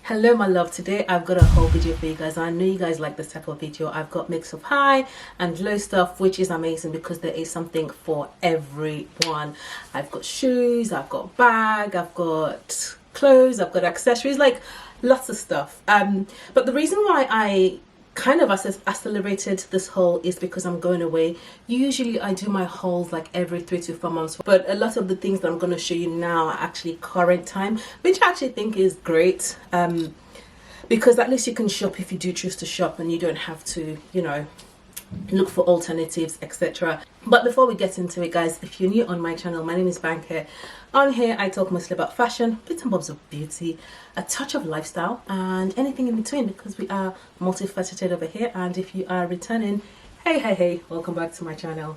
Hello my love, today I've got a whole video for you guys. I know you guys like this type of video. I've got mix of high and low stuff, which is amazing because there is something for everyone. I've got shoes, I've got bag, I've got clothes, I've got accessories, like lots of stuff. But the reason why I kind of accelerated this haul is because I'm going away. Usually I do my hauls like every 3 to 4 months, but a lot of the things that I'm going to show you now are actually current time, which I actually think is great, because at least you can shop if you do choose to shop and you don't have to, you know, look for alternatives, etc. But before we get into it, guys, if you're new on my channel, my name is Banker. On here I talk mostly about fashion, bits and bobs of beauty, a touch of lifestyle, and anything in between, because we are multifaceted over here. And if you are returning, hey, welcome back to my channel.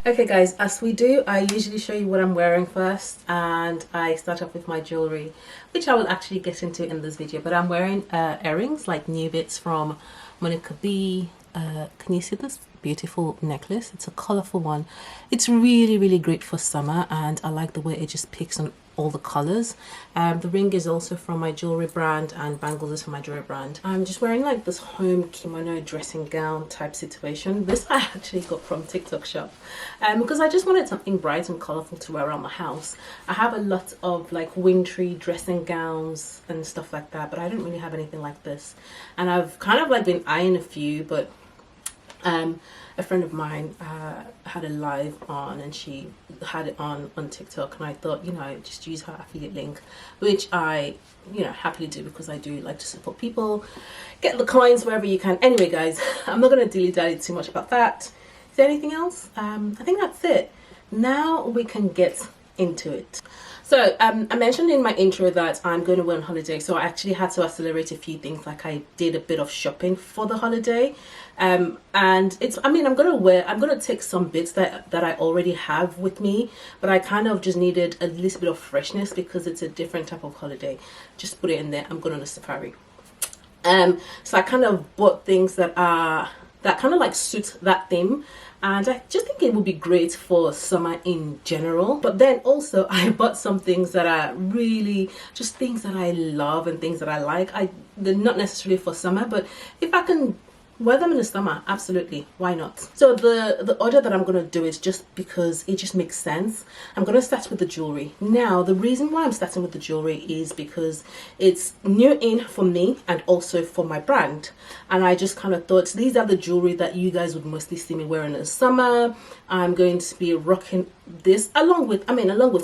Okay guys, as we do, I usually show you what I'm wearing first, and I start off with my jewelry, which I will actually get into in this video. But I'm wearing earrings, like new bits from Monica B. Can you see this beautiful necklace? It's a colorful one. It's really great for summer, and I like the way it just picks on all the colors. The ring is also from my jewelry brand, and bangles is from my jewelry brand. I'm just wearing like this home kimono dressing gown type situation. This I actually got from TikTok shop, because I just wanted something bright and colorful to wear around my house. I have a lot of like wintry dressing gowns and stuff like that, but I don't really have anything like this, and I've kind of like been eyeing a few, but a friend of mine had a live on, and she had it on TikTok, and I thought, you know, just use her affiliate link, which I, you know, happily do, because I do like to support people, get the coins wherever you can. Anyway guys, I'm not going to dilly-dally too much about that. Is there anything else? I think that's it. Now we can get into it. So I mentioned in my intro that I'm going to go on holiday, so I actually had to accelerate a few things. Like I did a bit of shopping for the holiday, and it's, I mean, I'm gonna take some bits that I already have with me, but I kind of just needed a little bit of freshness because it's a different type of holiday. Just put it in there. I'm going on a safari, so I kind of bought things that kind of like suit that theme. And I just think it would be great for summer in general. But then also I bought some things that are really just things that I love and things that I like. They're not necessarily for summer, but if I can wear them in the summer, absolutely, why not? So the order that I'm going to do is just because it just makes sense. I'm going to start with the jewelry. Now, the reason why I'm starting with the jewelry is because it's new in for me and also for my brand. And I just kind of thought these are the jewelry that you guys would mostly see me wearing in the summer. I'm going to be rocking this along with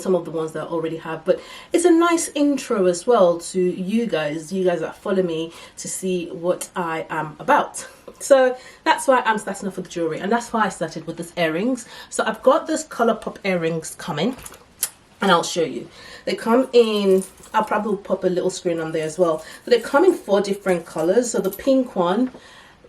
some of the ones that I already have, but it's a nice intro as well to you guys that follow me, to see what I am about. So that's why I'm starting off with the jewelry, and that's why I started with these earrings. So I've got this color pop earrings coming, and I'll show you. They come in, I'll probably pop a little screen on there as well, but they come in 4 different colors. So the pink one,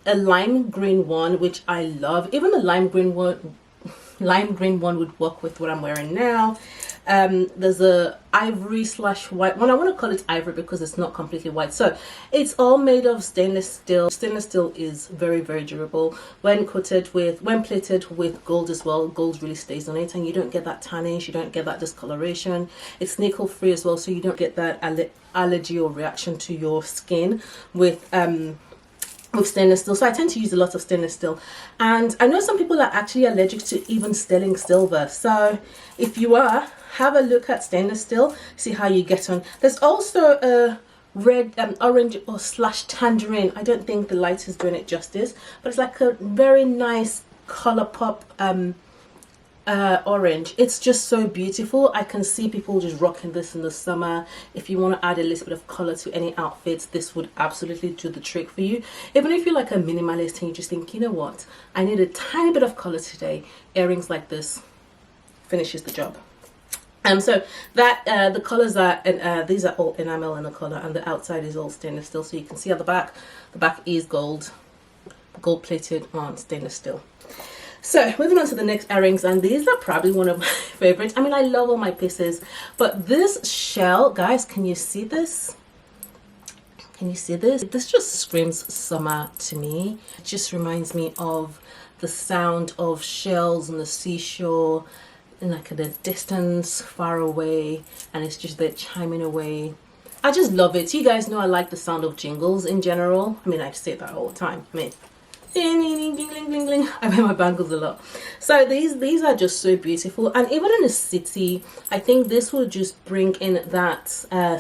a lime green one, which I love. Even the lime green one would work with what I'm wearing now. There's a ivory / white one. I want to call it ivory because it's not completely white. So it's all made of stainless steel. Stainless steel is very durable. When plated with gold as well, gold really stays on it, and you don't get that tarnish, you don't get that discoloration. It's nickel free as well, so you don't get that allergy or reaction to your skin with stainless steel. So I tend to use a lot of stainless steel, and I know some people are actually allergic to even sterling silver. So if you are, have a look at stainless steel, see how you get on. There's also a red, orange or / tangerine. I don't think the light is doing it justice, but it's like a very nice color pop orange. It's just so beautiful. I can see people just rocking this in the summer. If you want to add a little bit of color to any outfits, this would absolutely do the trick for you. Even if you're like a minimalist and you just think, you know what, I need a tiny bit of color today, earrings like this finishes the job. So that the colors are, and these are all enamel in the color, and the outside is all stainless steel. So you can see at the back is gold plated on stainless steel. So moving on to the next earrings, and these are probably one of my favorites. I mean, I love all my pieces, but this shell, guys, can you see this? Can you see this? This just screams summer to me. It just reminds me of the sound of shells on the seashore. in like the distance, far away, and it's just there chiming away. I just love it. You guys know I like the sound of jingles in general. I mean, I say that all the time. I mean, ding, ding, ding, ding, ding, ding. I wear my bangles a lot. So these are just so beautiful. And even in the city, I think this will just bring in that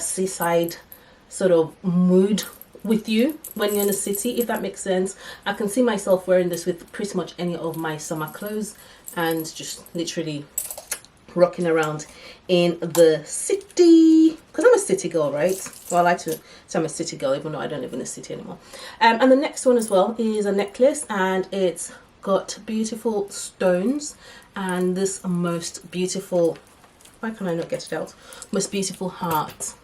seaside sort of mood with you when you're in the city, if that makes sense. I can see myself wearing this with pretty much any of my summer clothes and just literally rocking around in the city, because I'm a city girl, right? Well, I like to say I'm a city girl even though I don't live in the city anymore. And the next one as well is a necklace, and it's got beautiful stones and this most beautiful, why can I not get it out, most beautiful heart.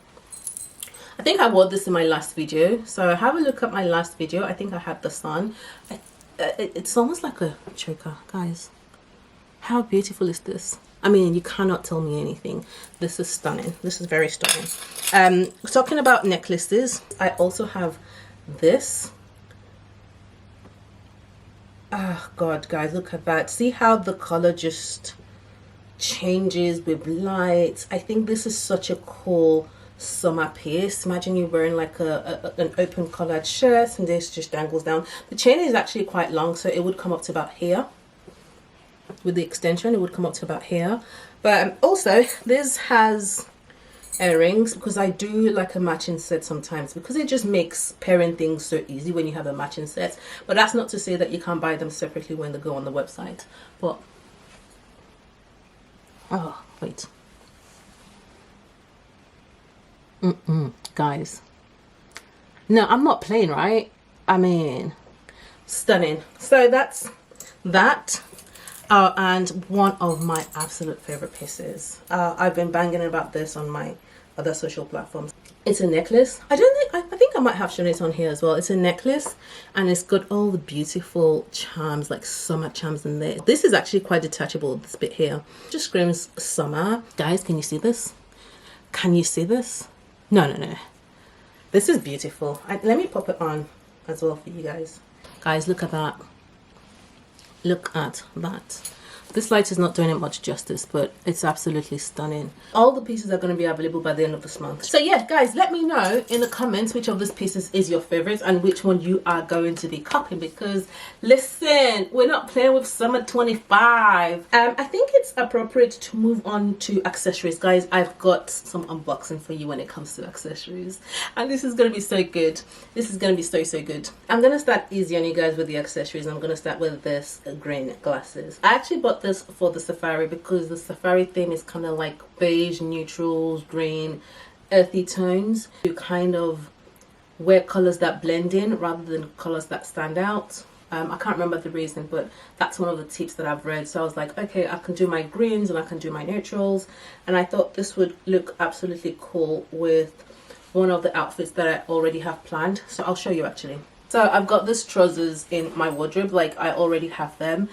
I think I wore this in my last video, so have a look at my last video. I think I had this on. It's almost like a choker, guys. How beautiful is this? I mean, you cannot tell me anything. This is stunning. This is very stunning. Talking about necklaces, I also have this. Oh God, guys, look at that. See how the color just changes with light. I think this is such a cool summer piece. Imagine you wearing like an open collared shirt and this just dangles down. The chain is actually quite long, so it would come up to about here. With the extension, it would come up to about here. But also this has earrings, because I do like a matching set sometimes, because it just makes pairing things so easy when you have a matching set. But that's not to say that you can't buy them separately when they go on the website. But oh wait, guys, no, I'm not playing, right? I mean, stunning. So that's that. And one of my absolute favorite pieces. I've been banging about this on my other social platforms. It's a necklace. I think I might have shown it on here as well. It's a necklace and it's got all the beautiful charms, like summer charms in there. This is actually quite detachable, this bit here. Just screams summer. Guys, can you see this? Can you see this? No. This is beautiful. Let me pop it on as well for you guys. Guys, look at that. Look at that. This light is not doing it much justice, but it's absolutely stunning. All the pieces are going to be available by the end of this month. So yeah, guys, let me know in the comments which of these pieces is your favorite and which one you are going to be copying, because listen, we're not playing with summer 25. I think it's appropriate to move on to accessories. Guys, I've got some unboxing for you when it comes to accessories, and this is going to be so good. This is going to be so good. I'm going to start easy on you guys with the accessories. I'm going to start with this green glasses. I actually bought this for the safari because the safari theme is kind of like beige, neutrals, green, earthy tones. You kind of wear colors that blend in rather than colors that stand out. I can't remember the reason, but that's one of the tips that I've read. So I was like, okay, I can do my greens and I can do my neutrals, and I thought this would look absolutely cool with one of the outfits that I already have planned. So I'll show you actually. So I've got these trousers in my wardrobe, like I already have them.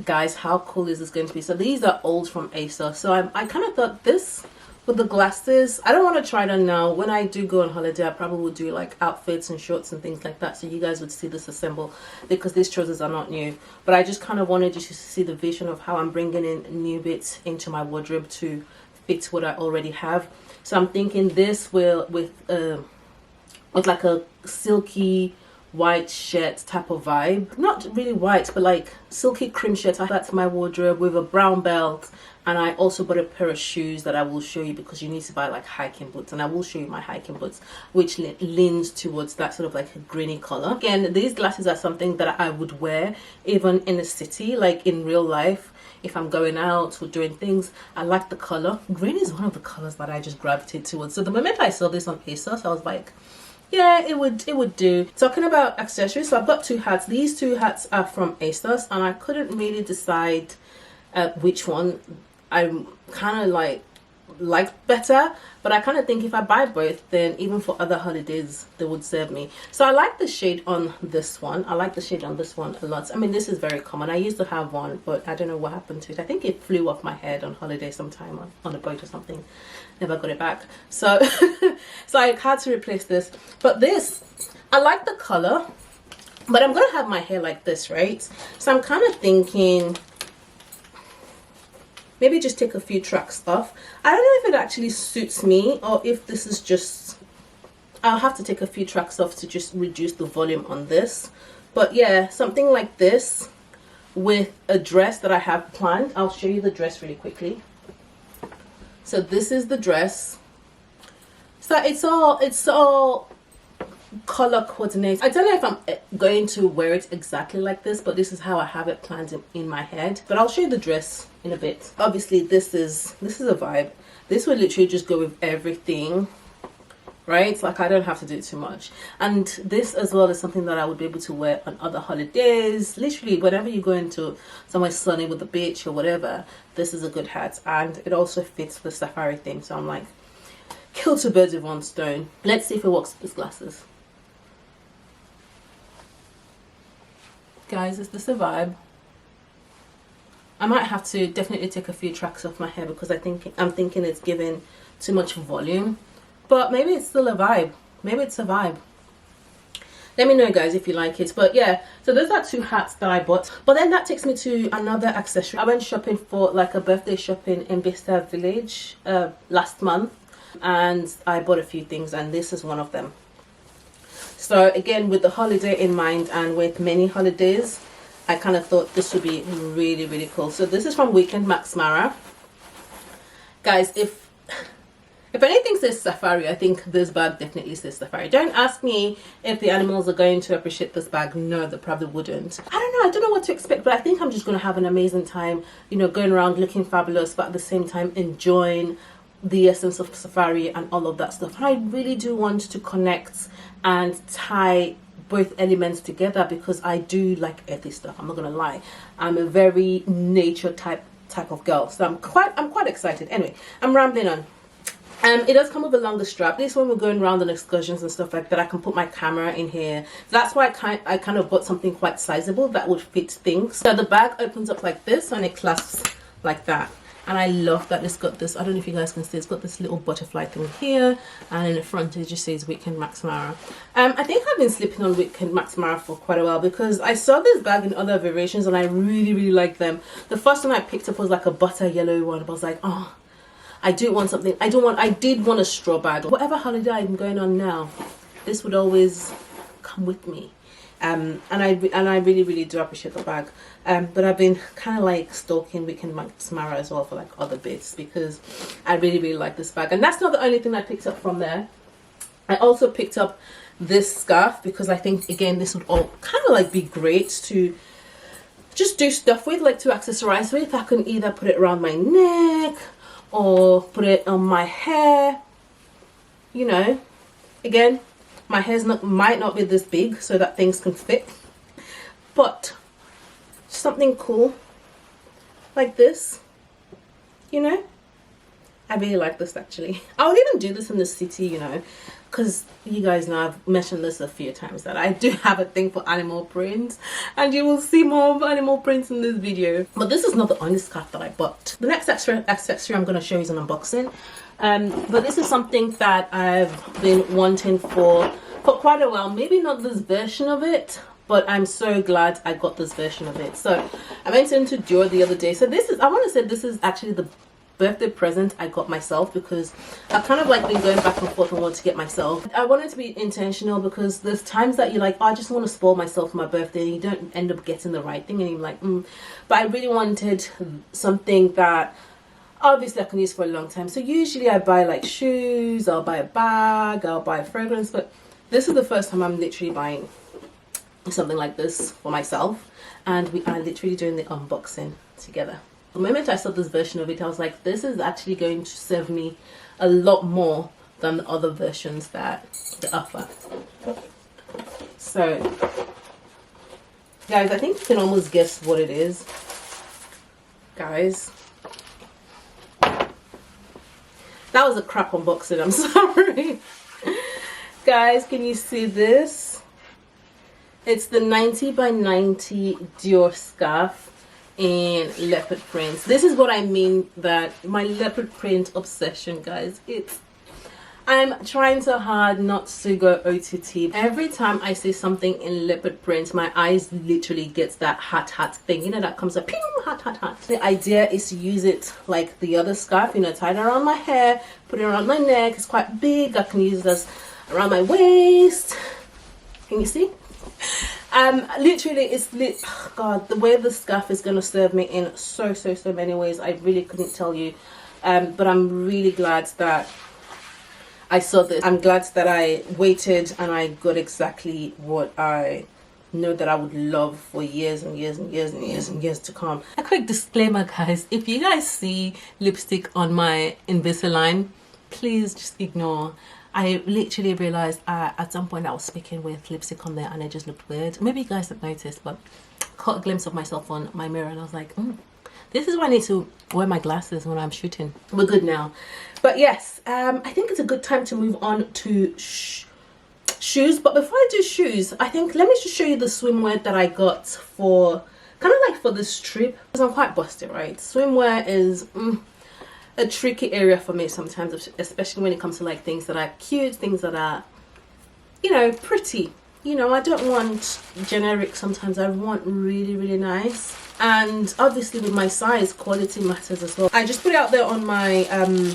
Guys, how cool is this going to be? So these are old from Asos. So I kind of thought this with the glasses, I don't want to try it on now. When I do go on holiday, I probably would do like outfits and shorts and things like that, so you guys would see this assemble, because these trousers are not new. But I just kind of wanted you to see the vision of how I'm bringing in new bits into my wardrobe to fit what I already have. So I'm thinking this will with like a silky white shirt type of vibe, not really white, but like silky cream shirt. That's my wardrobe with a brown belt, and I also bought a pair of shoes that I will show you, because you need to buy like hiking boots, and I will show you my hiking boots, which leans towards that sort of like a greeny color. Again, these glasses are something that I would wear even in the city, like in real life. If I'm going out or doing things, I like the color. Green is one of the colors that I just gravitate towards. So the moment I saw this on Asos, I was like, yeah, it would do. Talking about accessories, so I've got two hats. These two hats are from Asos, and I couldn't really decide which one I'm kind of like better, but I kind of think if I buy both, then even for other holidays they would serve me. So I like the shade on this one. I like the shade on this one a lot. I mean, this is very common. I used to have one, but I don't know what happened to it. I think it flew off my head on holiday sometime on a boat or something. Never got it back. So so I had to replace this. But this, I like the color, but I'm gonna have my hair like this, right? So I'm kind of thinking maybe just take a few tracks off. I don't know if it actually suits me or if this is just, I'll have to take a few tracks off to just reduce the volume on this. But yeah, something like this with a dress that I have planned. I'll show you the dress really quickly. So this is the dress. So it's all color coordinated. I don't know if I'm going to wear it exactly like this, but this is how I have it planned in my head. But I'll show you the dress in a bit. Obviously this is a vibe. This would literally just go with everything, right? It's like I don't have to do too much. And this as well is something that I would be able to wear on other holidays. Literally whenever you go into somewhere sunny with the beach or whatever, this is a good hat. And it also fits the safari theme, so I'm like, kill two birds with one stone. Let's see if it works with these glasses. Guys, is this a vibe? I might have to definitely take a few tracks off my hair because I'm thinking it's giving too much volume. But maybe it's still a vibe. Maybe it's a vibe. Let me know, guys, if you like it. But yeah, so those are two hats that I bought. But then that takes me to another accessory. I went shopping for like a birthday shopping in Vista Village last month. And I bought a few things, and this is one of them. So again, with the holiday in mind and with many holidays, I kind of thought this would be really, really cool. So this is from Weekend Max Mara. Guys, if anything says safari, I think this bag definitely says safari. Don't ask me if the animals are going to appreciate this bag. No, they probably wouldn't. I don't know what to expect, but I think I'm just going to have an amazing time, you know, going around looking fabulous, but at the same time enjoying the essence of safari and all of that stuff. And I really do want to connect and tie both elements together because I do like earthy stuff. I'm not gonna lie, I'm a very nature type of girl, so I'm quite excited. Anyway, I'm rambling on. It does come with a longer strap. This when we're going around on excursions and stuff like that, I can put my camera in here. That's why I kind of bought something quite sizable that would fit things. So the bag opens up like this and it clasps like that. And I love that it's got this, I don't know if you guys can see, it's got this little butterfly thing here, and in the front it just says Weekend Max Mara. I think I've been slipping on Weekend Max Mara for quite a while because I saw this bag in other variations and I really, really like them. The first one I picked up was like a butter yellow one. I was like, oh, I do want something. I did want a straw bag. Whatever holiday I'm going on now, this would always come with me. And I really, really do appreciate the bag. But I've been kind of like stalking Weekend Max Mara as well for like other bits because I really, really like this bag. And that's not the only thing I picked up from there. I also picked up this scarf because I think, again, this would all kind of like be great to just do stuff with, like to accessorize with. I can either put it around my neck or put it on my hair, you know. Again, my hair's might not be this big so that things can fit, but something cool like this, you know. I really like this actually. I would even do this in the city, you know, because you guys know I've mentioned this a few times that I do have a thing for animal prints, and you will see more of animal prints in this video. But this is not the only scarf that I bought. The next accessory I'm going to show you is an unboxing. But this is something that I've been wanting for quite a while. Maybe not this version of it, but I'm so glad I got this version of it. So I went into Dior the other day. So this is, I want to say this is actually the birthday present I got myself because I've kind of like been going back and forth on what to get myself. I wanted to be intentional because there's times that you're like, oh, I just want to spoil myself for my birthday, and you don't end up getting the right thing, and you're like, But I really wanted something that obviously I can use for a long time. So usually I buy like shoes, I'll buy a bag, I'll buy a fragrance, but this is the first time I'm literally buying something like this for myself, and we are literally doing the unboxing together. The moment I saw this version of it, I was like, this is actually going to serve me a lot more than the other versions that they offer. So guys, I think you can almost guess what it is. Guys, that was a crap unboxing, I'm sorry. Guys, can you see this? It's the 90 by 90 Dior scarf in leopard prints. This is what I mean, that my leopard print obsession, guys. I'm trying so hard not to go OTT. Every time I see something in leopard print, my eyes literally gets that hot thing, you know, that comes up, ping, hot. The idea is to use it like the other scarf, you know, tie it around my hair, put it around my neck. It's quite big. I can use it as around my waist. Can you see? Literally, it's oh God, the way the scarf is gonna serve me in so many ways. I really couldn't tell you, but I'm really glad that I saw this. I'm glad that I waited and I got exactly what I know that I would love for years and years to come. A quick disclaimer, guys, if you guys see lipstick on my Invisalign, please just ignore. I literally realized at some point I was speaking with lipstick on there and it just looked weird. Maybe you guys have noticed, but I caught a glimpse of myself on my mirror and I was like, this is why I need to wear my glasses when I'm shooting. We're good now. But yes, I think it's a good time to move on to shoes. But before I do shoes, I think let me just show you the swimwear that I got for kind of like for this trip, because I'm quite busted, right? Swimwear is a tricky area for me sometimes, especially when it comes to like things that are cute, things that are, you know, pretty. You know, I don't want generic sometimes. I want really nice. And obviously with my size, quality matters as well. I just put it out there on my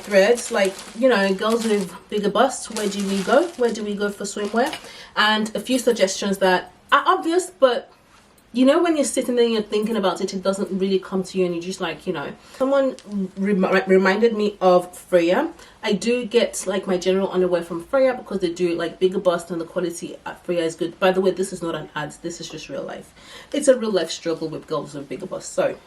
threads, like, you know, girls with bigger busts, where do we go? Where do we go for swimwear? And a few suggestions that are obvious, but you know, when you're sitting there and you're thinking about it, it doesn't really come to you and you're just like, you know. Someone reminded me of Freya. I do get like my general underwear from Freya because they do like bigger bust and the quality at Freya is good. By the way, this is not an ad, this is just real life. It's a real life struggle with girls with bigger busts. So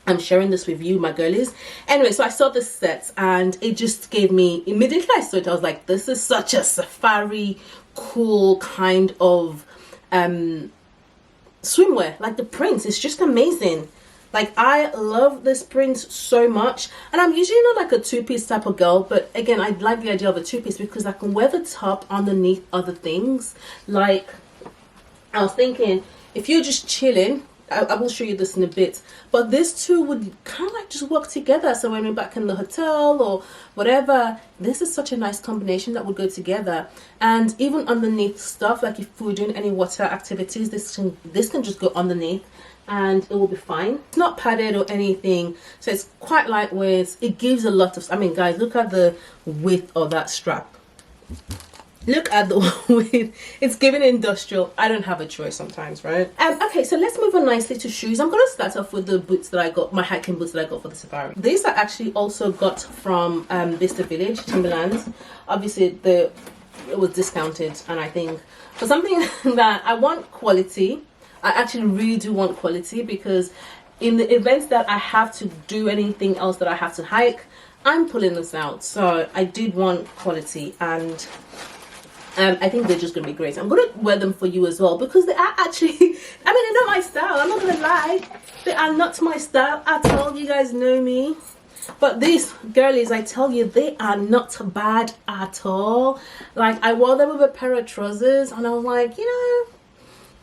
I'm sharing this with you, my girlies. Anyway, so I saw this set and it just gave me, immediately I saw it, I was like, this is such a safari cool kind of swimwear. Like the print is just amazing. Like I love this print so much, and I'm usually not like a two-piece type of girl, but again I like the idea of a two-piece because I can wear the top underneath other things. Like I was thinking, if you're just chilling, I will show you this in a bit, but these two would kind of like just work together. So when we're back in the hotel or whatever, this is such a nice combination that would go together. And even underneath stuff, like if we're doing any water activities, this can just go underneath and it will be fine. It's not padded or anything, so it's quite lightweight. It gives a lot of, I mean guys, look at the width of that strap. Look at the width. It's giving industrial. I don't have a choice sometimes, right? Okay, so let's move on nicely to shoes. I'm going to start off with the boots that I got, my hiking boots that I got for the safari. These I actually also got from Vista Village, Timberland. Obviously, it was discounted, and I think for something that I want quality, I actually really do want quality, because in the events that I have to do anything else that I have to hike, I'm pulling this out. So I did want quality, and I think they're just going to be great. I'm going to wear them for you as well, because they are actually, I mean, they're not my style. I'm not going to lie. They are not my style at all. You guys know me. But these girlies, I tell you, they are not bad at all. Like, I wore them with a pair of trousers, and I was like, you know,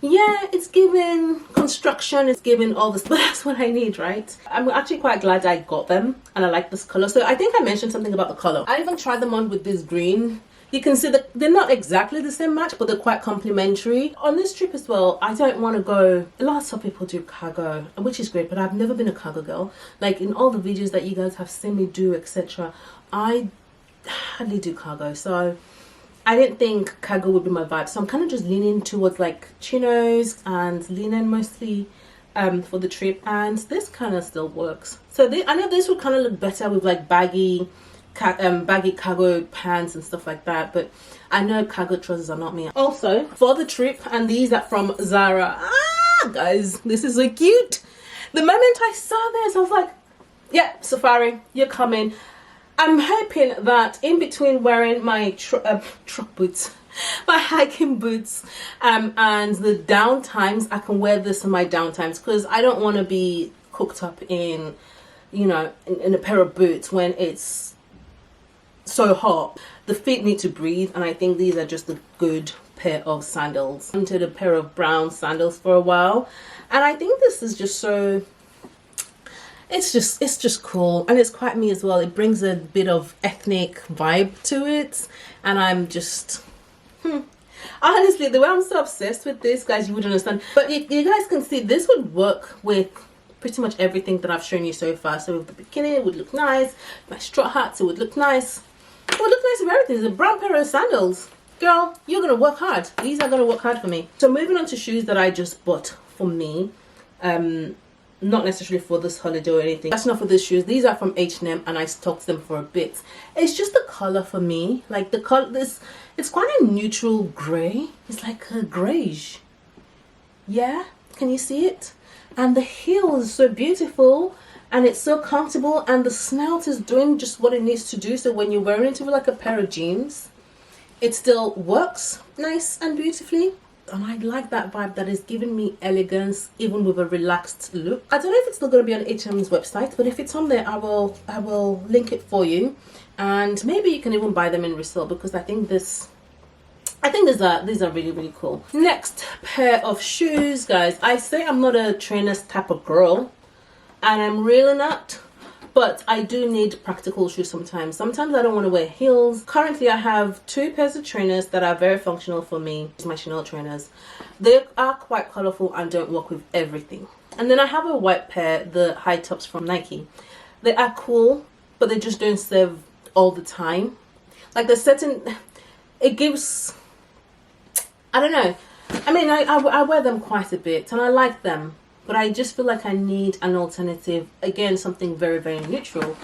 yeah, it's giving construction, it's giving all this, but that's what I need, right? I'm actually quite glad I got them, and I like this color. So I think I mentioned something about the color. I even tried them on with this green. You can see that they're not exactly the same match, but they're quite complementary. On this trip as well, I don't want to go, lots of people do cargo, which is great, but I've never been a cargo girl. Like in all the videos that you guys have seen me do, etc., I hardly do cargo, so I didn't think cargo would be my vibe. So I'm kind of just leaning towards like chinos and linen mostly for the trip, and this kind of still works. So I know this would kind of look better with like baggy cargo pants and stuff like that, but I know cargo trousers are not me. Also for the trip, and these are from Zara. Guys, this is so cute. The moment I saw this, I was like, yeah, safari, you're coming. I'm hoping that in between wearing my truck boots, my hiking boots, and the downtimes, I can wear this in my downtimes, because I don't want to be cooked up in, you know, in a pair of boots when it's so hot. The feet need to breathe, and I think these are just a good pair of sandals. I wanted a pair of brown sandals for a while, and I think this is just so, it's just cool, and it's quite me as well. It brings a bit of ethnic vibe to it, and I'm just honestly, the way I'm so obsessed with this, guys, you would understand. But you guys can see this would work with pretty much everything that I've shown you so far. So with the bikini, it would look nice. My straw hats, it would look nice. It would look nice with everything. It's a brown pair of sandals. Girl, you're gonna work hard. These are gonna work hard for me. So moving on to shoes that I just bought for me. Not necessarily for this holiday or anything. That's not for these shoes. These are from H&M, and I stocked them for a bit. It's just the color for me. Like the color, it's quite a neutral gray. It's like a grayish. Yeah, can you see it? And the heel is so beautiful, and it's so comfortable, and the snout is doing just what it needs to do. So when you're wearing it with like a pair of jeans, it still works nice and beautifully. And I like that vibe that is giving me elegance, even with a relaxed look. I don't know if it's still going to be on H&M's website, but if it's on there, I will link it for you, and maybe you can even buy them in resale, because I think these are really, really cool. Next pair of shoes, guys. I say I'm not a trainers type of girl, and I'm really not. But I do need practical shoes sometimes. Sometimes I don't want to wear heels. Currently, I have 2 pairs of trainers that are very functional for me. It's my Chanel trainers. They are quite colorful and don't work with everything. And then I have a white pair, the high tops from Nike. They are cool, but they just don't serve all the time. Like the certain, it gives, I don't know. I mean, I wear them quite a bit, and I like them. But I just feel like I need an alternative. Again, something very, very neutral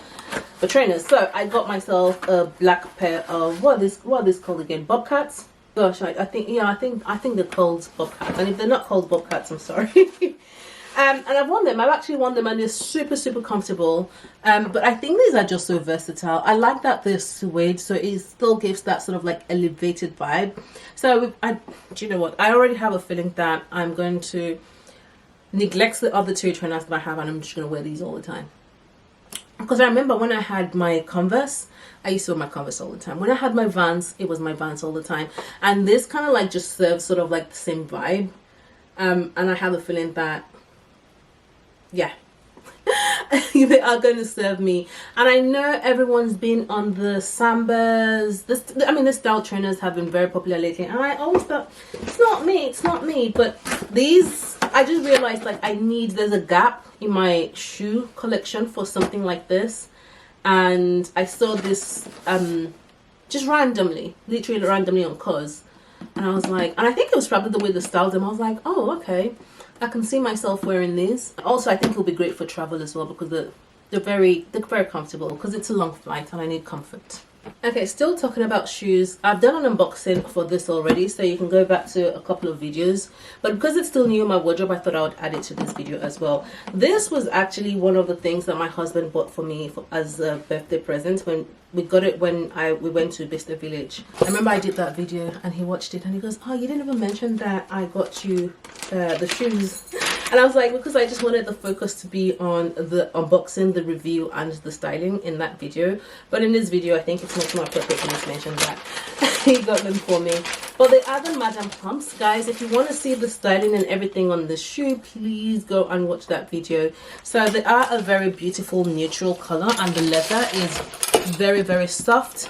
for trainers. So I got myself a black pair of what are these called again? Bobcats. Gosh, I think they're called Bobcats. And if they're not called Bobcats, I'm sorry. And I've worn them. I've actually worn them, and they're super, super comfortable. But I think these are just so versatile. I like that they're suede, so it still gives that sort of like elevated vibe. So do you know what? I already have a feeling that I'm going to neglect the other 2 trainers that I have, and I'm just going to wear these all the time. Because I remember when I had my Converse, I used to wear my Converse all the time. When I had my Vans, it was my Vans all the time. And this kind of like just serves sort of like the same vibe. And I have a feeling that, yeah, they are going to serve me. And I know everyone's been on the Sambas. The style trainers have been very popular lately, and I always thought, it's not me. But these, I just realized like there's a gap in my shoe collection for something like this. And I saw this just randomly, literally randomly on Cause, and I was like, and I think it was probably the way they styled them. I was like, oh, okay, I can see myself wearing these. Also, I think it'll be great for travel as well, because they're very comfortable, because it's a long flight and I need comfort. Okay, still talking about shoes. I've done an unboxing for this already, so you can go back to a couple of videos. But because it's still new in my wardrobe, I thought I would add it to this video as well. This was actually one of the things that my husband bought for me as a birthday present. When we got it, when we went to Bicester Village. I remember I did that video, and he watched it, and he goes, "Oh, you didn't even mention that I got you the shoes." And I was like, because I just wanted the focus to be on the unboxing, the review, and the styling in that video. But in this video, I think it's much more appropriate for me to mention that he got them for me. But they are the Madame pumps, guys. If you want to see the styling and everything on the shoe, please go and watch that video. So they are a very beautiful neutral color, and the leather is very, very soft.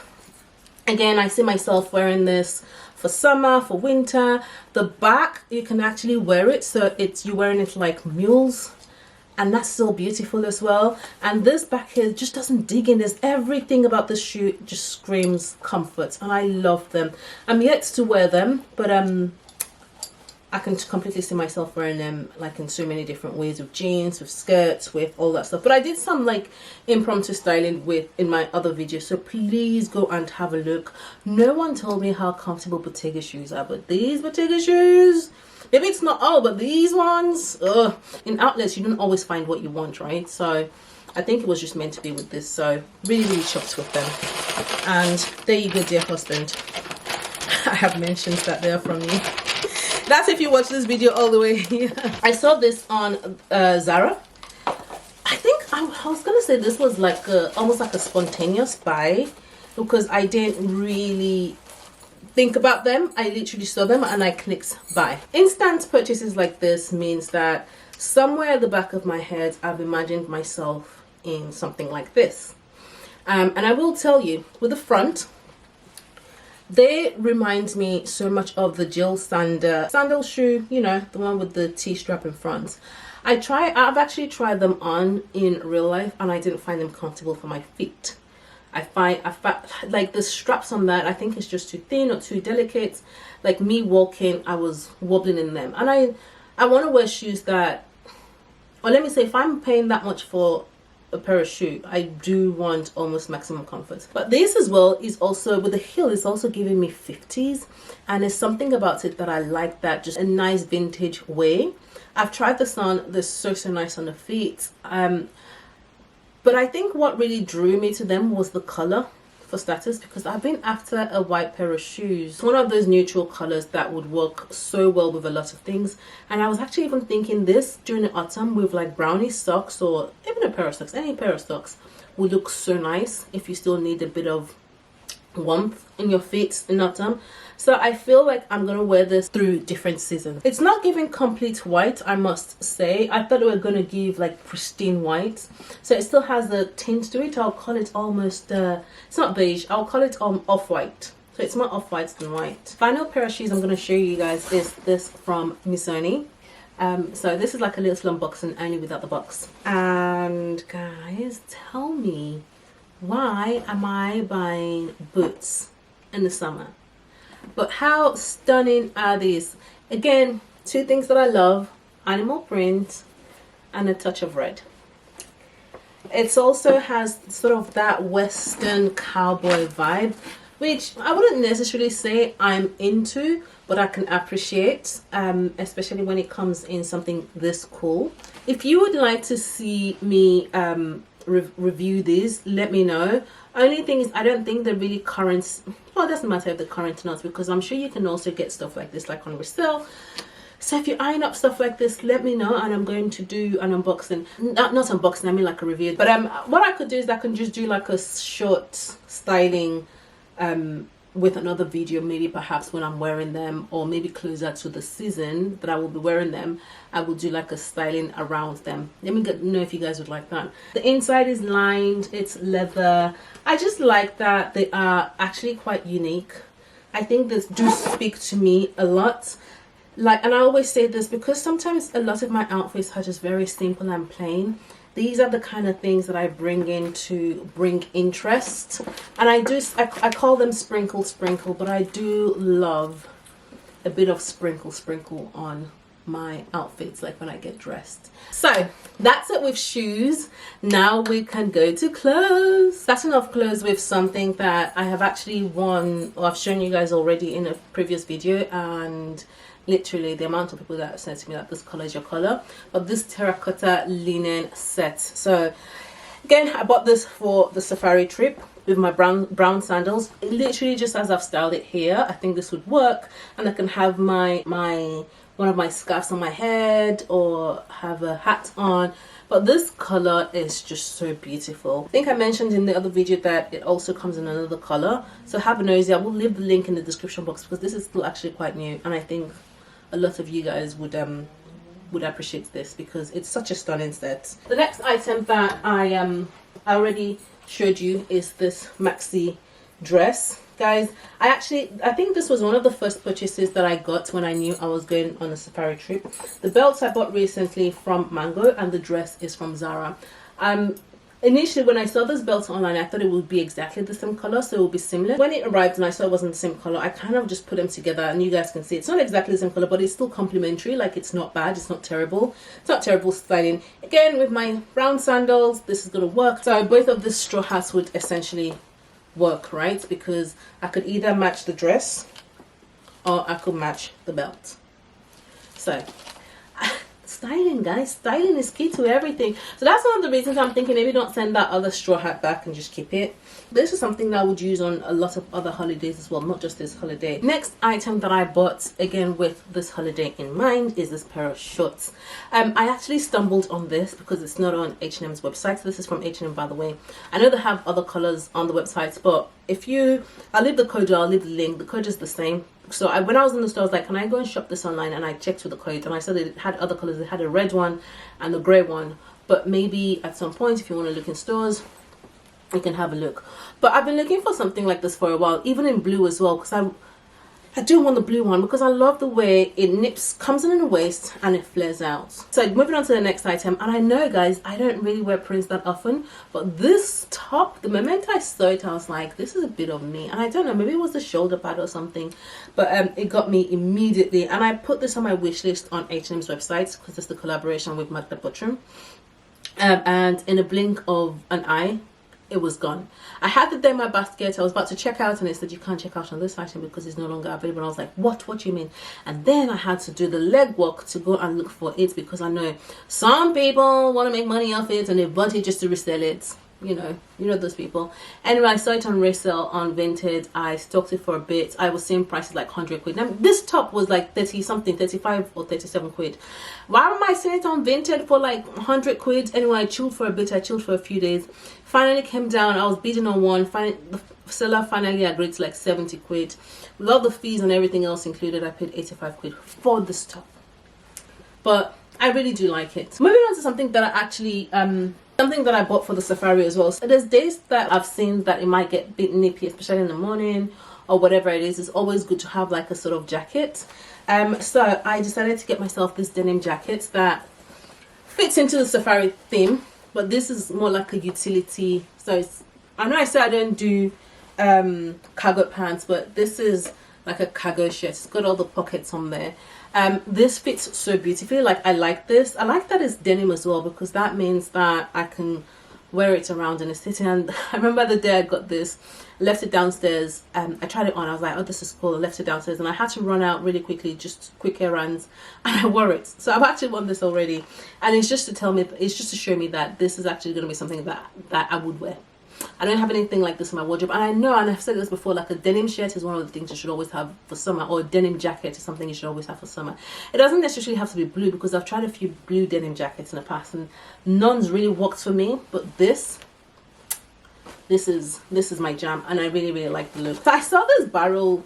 Again, I see myself wearing this for summer, for winter. The back, you can actually wear it, so you're wearing it like mules, and that's so beautiful as well. And this back here just doesn't dig in. There's everything about the shoe just screams comfort, and I love them. I'm yet to wear them, but I can completely see myself wearing them like in so many different ways, with jeans, with skirts, with all that stuff. But I did some like impromptu styling in my other video, so please go and have a look. No one told me how comfortable Bottega shoes are, but these Bottega shoes, maybe it's not all, but these ones, in outlets you don't always find what you want, right? So I think it was just meant to be with this. So really, really shocked with them. And there you go, dear husband. I have mentioned that they are from you. That's if you watch this video all the way here. I saw this on Zara. I think I was gonna say this was like almost like a spontaneous buy, because I didn't really think about them. I literally saw them and I clicked buy. Instant purchases like this means that somewhere at the back of my head I've imagined myself in something like this. And I will tell you, with the front, they remind me so much of the Jill Sander sandal shoe, you know, the one with the T-strap in front. I've actually tried them on in real life and I didn't find them comfortable for my feet. I find like the straps on that, I think it's just too thin or too delicate. Like me walking, I was wobbling in them. And I want to wear shoes that, or let me say, if I'm paying that much for a pair of shoes, I do want almost maximum comfort. But this as well is also, with the heel, is also giving me 50s. And there's something about it that I like, that just a nice vintage way. I've tried this on, they're so nice on the feet. But I think what really drew me to them was the color, for starters, because I've been after a white pair of shoes, one of those neutral colors that would work so well with a lot of things. And I was actually even thinking this during the autumn with like brownie socks, or even a pair of socks, any pair of socks would look so nice if you still need a bit of warmth in your feet in autumn. So I feel like I'm gonna wear this through different seasons. It's not giving complete white, I must say. I thought it were gonna give like pristine white, so it still has a tint to it. I'll call it almost it's not beige, I'll call it off-white. So it's more off-white than white. Final pair of shoes I'm gonna show you guys is this from Missoni. So this is like a little unboxing only without the box. And guys, tell me, why am I buying boots in the summer? But how stunning are these? Again, two things that I love: animal print and a touch of red. It also has sort of that Western cowboy vibe, which I wouldn't necessarily say I'm into, but I can appreciate, especially when it comes in something this cool. If you would like to see me review these, let me know. Only thing is, I don't think they're really current. Well, it doesn't matter if they're current or not, because I'm sure you can also get stuff like this like on resale. So if you're eyeing up stuff like this, let me know and I'm going to do an unboxing. Not unboxing, I mean like a review. But what I could do is I can just do like a short styling with another video, maybe perhaps when I'm wearing them, or maybe closer to the season that I will be wearing them, I will do like a styling around them. Let me know if you guys would like that. The inside is lined, it's leather. I just like that they are actually quite unique. I think this do speak to me a lot. Like, and I always say this because sometimes a lot of my outfits are just very simple and plain. These are the kind of things that I bring in to bring interest. And I call them sprinkle, but I do love a bit of sprinkle on my outfits, like when I get dressed. So that's it with shoes. Now we can go to clothes. That's enough clothes with something that I have actually worn, or I've shown you guys already in a previous video, and literally the amount of people that said to me that this color is your color. But this terracotta linen set. So again, I bought this for the safari trip with my brown sandals, literally just as I've styled it here. I think this would work, and I can have my one of my scarves on my head or have a hat on. But this color is just so beautiful. I think I mentioned in the other video that it also comes in another color, so have a nosy. I will leave the link in the description box because this is still actually quite new, and I think a lot of you guys would appreciate this because it's such a stunning set. The next item that I already showed you is this maxi dress. Guys, I think this was one of the first purchases that I got when I knew I was going on a safari trip. The belts I bought recently from Mango, and the dress is from Zara. Initially, when I saw this belt online, I thought it would be exactly the same color, so it would be similar. When it arrived and I saw it wasn't the same color, I kind of just put them together, and you guys can see it's not exactly the same color, but it's still complementary. Like, it's not bad, it's not terrible. It's not terrible styling. Again, with my brown sandals, this is gonna work. So both of the straw hats would essentially work, right? Because I could either match the dress or I could match the belt. So styling, guys, styling is key to everything. So that's one of the reasons I'm thinking maybe don't send that other straw hat back and just keep it. This is something that I would use on a lot of other holidays as well, not just this holiday. Next item that I bought, again with this holiday in mind, is this pair of shorts. I actually stumbled on this because it's not on H&M's website. So this is from H&M, by the way. I know they have other colors on the website, but I'll leave the code, or I'll leave the link. The code is the same. So when I was in the store, I was like, can I go and shop this online? And I checked with the code, and I saw that it had other colors. It had a red one and a grey one. But maybe at some point, if you want to look in stores, you can have a look. But I've been looking for something like this for a while, even in blue as well, because I do want the blue one, because I love the way it comes in the waist and it flares out. So moving on to the next item, and I know guys, I don't really wear prints that often, but this top, the moment I saw it, I was like, this is a bit of me. And I don't know, maybe it was the shoulder pad or something, but it got me immediately. And I put this on my wish list on H&M's website, because it's the collaboration with Magda Buttram. And in a blink of an eye, it was gone. I had it there in my basket. I was about to check out, and it said you can't check out on this item because it's no longer available. And I was like, what do you mean? And then I had to do the legwork to go and look for it, because I know some people want to make money off it and they bought it just to resell it. You know those people. Anyway, I saw it on resale on Vinted. I stalked it for a bit. I was seeing prices like 100 quid. Now this top was like 30 something, 35 or 37 quid. Why am I seeing it on Vinted for like 100 quid? Anyway, I chilled for a bit. I chilled for a few days. Finally came down. I was bidding on one. The seller finally agreed to like 70 quid. With all the fees and everything else included, I paid 85 quid for this top. But I really do like it. Moving on to something that I actually something that I bought for the safari as well. So there's days that I've seen that it might get a bit nippy, especially in the morning or whatever it is. It's always good to have like a sort of jacket. So I decided to get myself this denim jacket that fits into the safari theme, but this is more like a utility. So I know I said I don't do cargo pants, but this is like a cargo shirt. It's got all the pockets on there. This fits so beautifully. Like, I like this. I like that it's denim as well, because that means that I can wear it around in a city. And I remember the day I got this, left it downstairs. I tried it on. I was like, oh, this is cool. I left it downstairs, and I had to run out really quickly, just quick errands, and I wore it. So I've actually worn this already, and it's just to tell me, it's just to show me that this is actually going to be something that I would wear. I don't have anything like this in my wardrobe, and I know, and I've said this before, like a denim shirt is one of the things you should always have for summer, or a denim jacket is something you should always have for summer. It doesn't necessarily have to be blue, because I've tried a few blue denim jackets in the past and none's really worked for me, but this is my jam, and I really like the look. So I saw this barrel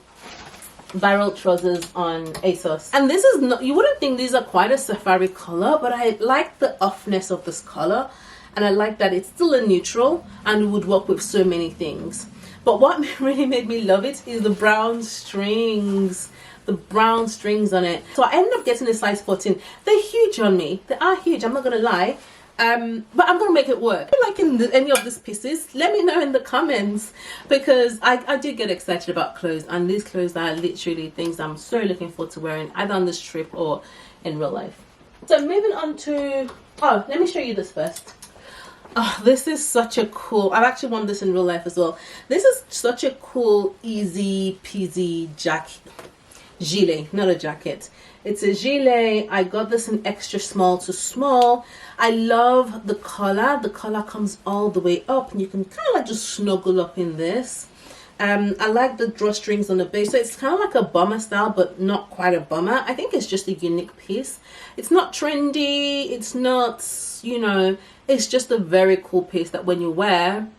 trousers on Asos, and this is not, you wouldn't think these are quite a safari color, but I like the offness of this color. And I like that it's still a neutral and would work with so many things. But what really made me love it is the brown strings. The brown strings on it. So I ended up getting a size 14. They're huge on me. They are huge, I'm not going to lie. But I'm going to make it work. If you like any of these pieces, let me know in the comments. Because I do get excited about clothes. And these clothes are literally things I'm so looking forward to wearing, either on this trip or in real life. So moving on to... Oh, let me show you this first. Oh, this is such a cool, I've actually worn this in real life as well. This is such a cool, easy peasy gilet, not a jacket. It's a gilet. I got this in extra small to small. I love the collar. The collar comes all the way up, and you can kind of like just snuggle up in this. I like the drawstrings on the base, so it's kind of like a bomber style, but not quite a bomber. I think it's just a unique piece. It's not trendy, it's not, you know, it's just a very cool piece that when you wear,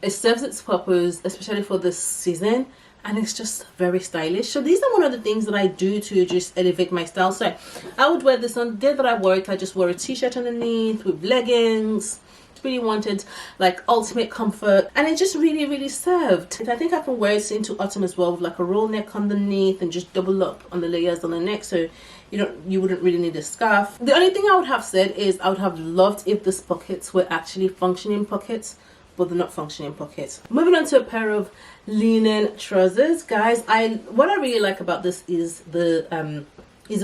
it serves its purpose, especially for this season, and it's just very stylish. So these are one of the things that I do to just elevate my style. So I would wear this on the day that I wore it. I just wore a t-shirt underneath with leggings. Really wanted like ultimate comfort, and it just really served. I think I can wear it into autumn as well, with like a roll neck underneath and just double up on the layers on the neck, so you wouldn't really need a scarf. The only thing I would have said is I would have loved if these pockets were actually functioning pockets, but they're not functioning pockets. Moving on to a pair of linen trousers, guys. What I really like about this is the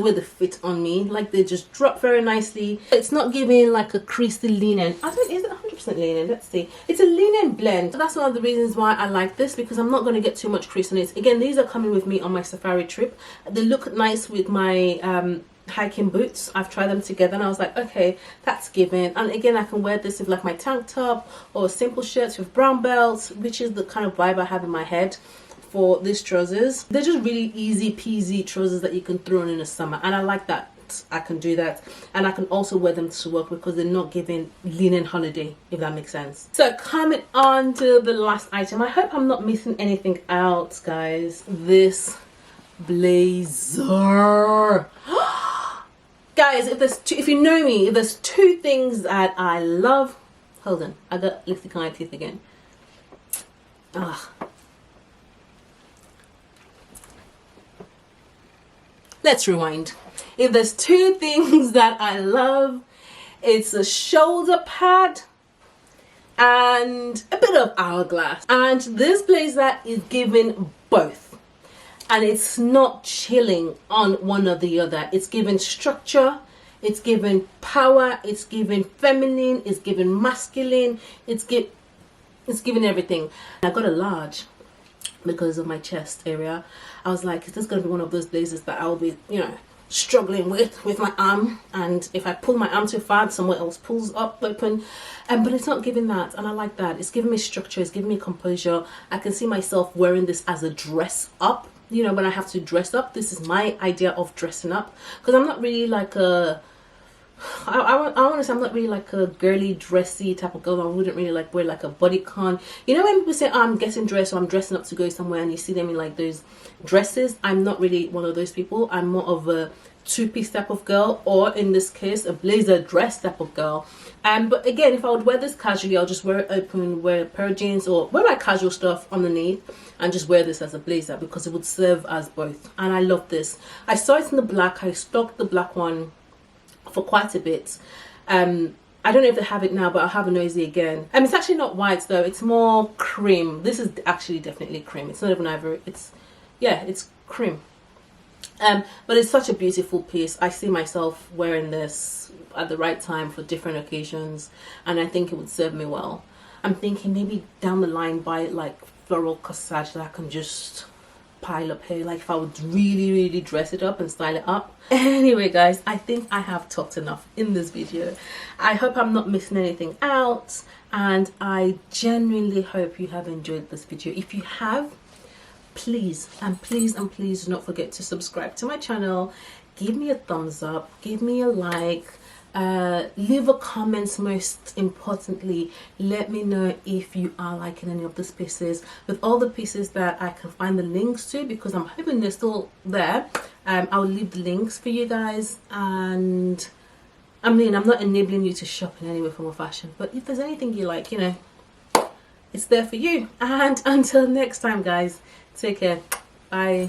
way they fit on me. Like, they just drop very nicely. It's not giving like a creasy linen. I don't, is it 100% linen? Let's see. It's a linen blend. So that's one of the reasons why I like this, because I'm not going to get too much crease on it. Again, these are coming with me on my safari trip. They look nice with my hiking boots. I've tried them together and I was like, okay, that's given. And again, I can wear this with like my tank top or simple shirts with brown belts, which is the kind of vibe I have in my head for these trousers. They're just really easy peasy trousers that you can throw on in the summer, and I like that want, I can do that. And I can also wear them to work because they're not giving linen holiday, if that makes sense. So coming on to the last item. I hope I'm not missing anything out, guys. This blazer. Guys, if you know me, if there's two things that I love. Hold on, I got lipstick on my teeth again. Ugh. Let's rewind. If there's two things that I love, it's a shoulder pad and a bit of hourglass. And this blazer is giving both. And it's not chilling on one or the other. It's giving structure, it's giving power, it's giving feminine, it's giving masculine, it's giving everything. I got a large because of my chest area. I was like, is this going to be one of those blazers that I'll be, you know, struggling with my arm, and if I pull my arm too far, somewhere else pulls up open, but it's not giving that, and I like that. It's giving me structure, it's giving me composure. I can see myself wearing this as a dress up, you know, when I have to dress up. This is my idea of dressing up, because I'm not really like a I want to say I'm not really like a girly dressy type of girl. I wouldn't really like wear like a bodycon. You know when people say, oh, I'm getting dressed or I'm dressing up to go somewhere, and you see them in like those dresses? I'm not really one of those people. I'm more of a two-piece type of girl, or in this case a blazer dress type of girl. But again, if I would wear this casually, I'll just wear it open, wear a pair of jeans, or wear my casual stuff underneath and just wear this as a blazer, because it would serve as both. And I love this. I saw it in the black. I stocked the black one for quite a bit. I don't know if they have it now, but I'll have a nosy again. It's actually not white though, it's more cream. This is actually definitely cream. It's not even ivory, it's cream. But it's such a beautiful piece. I see myself wearing this at the right time for different occasions, and I think it would serve me well. I'm thinking maybe down the line buy like floral corsage that I can just pile up here, like if I would really dress it up and style it up. Anyway guys, I think I have talked enough in this video. I hope I'm not missing anything out, and I genuinely hope you have enjoyed this video. If you have, please do not forget to subscribe to my channel, give me a thumbs up, give me a like, leave a comment. Most importantly, let me know if you are liking any of these pieces, with all the pieces that I can find the links to, because I'm hoping they're still there. I'll leave the links for you guys, and I mean, I'm not enabling you to shop in any way, form or fashion, but if there's anything you like, you know, it's there for you. And until next time guys, take care, bye.